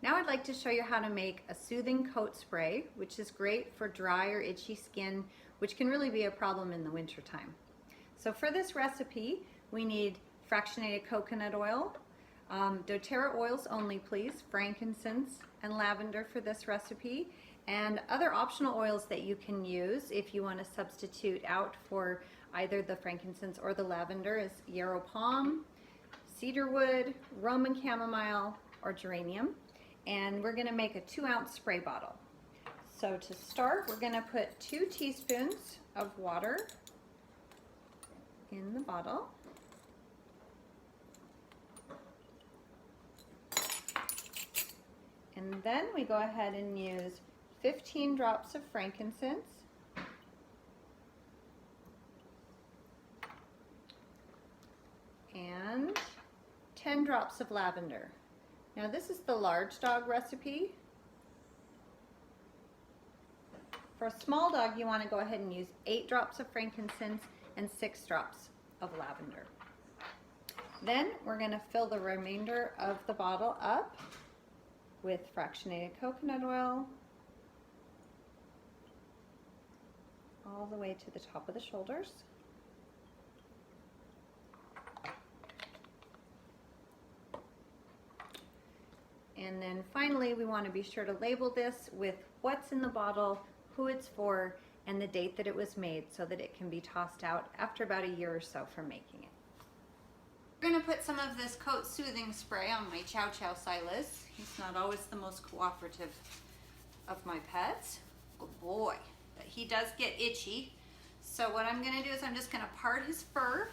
Now I'd like to show you how to make a soothing coat spray, which is great for dry or itchy skin, which can really be a problem in the wintertime. So for this recipe, we need fractionated coconut oil, doTERRA oils only please, frankincense and lavender for this recipe, and other optional oils that you can use if you want to substitute out for either the frankincense or the lavender is yarrow palm, cedarwood, Roman chamomile, or geranium. And we're going to make a 2-ounce spray bottle. So to start, we're going to put 2 teaspoons of water in the bottle. And then we go ahead and use 15 drops of frankincense, and 10 drops of lavender. Now this is the large dog recipe. For a small dog, you want to go ahead and use 8 drops of frankincense and 6 drops of lavender. Then we're going to fill the remainder of the bottle up with fractionated coconut oil all the way to the top of the shoulders. And then finally, we want to be sure to label this with what's in the bottle, who it's for, and the date that it was made so that it can be tossed out after about a year or so from making it. We're going to put some of this coat soothing spray on my Chow Chow Silas. He's not always the most cooperative of my pets. Good boy. But he does get itchy. So what I'm going to do is I'm just going to part his fur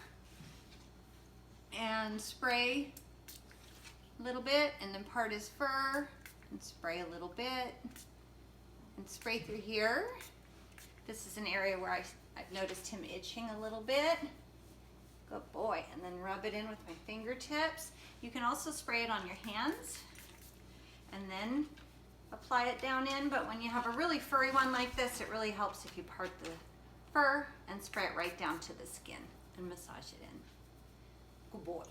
and spray a little bit, and then part his fur and spray a little bit and spray through here. This is an area where I've noticed him itching a little bit. Good boy. And then rub it in with my fingertips. You can also spray it on your hands and then apply it down in, but when you have a really furry one like this, it really helps if you part the fur and spray it right down to the skin and massage it in. Good boy.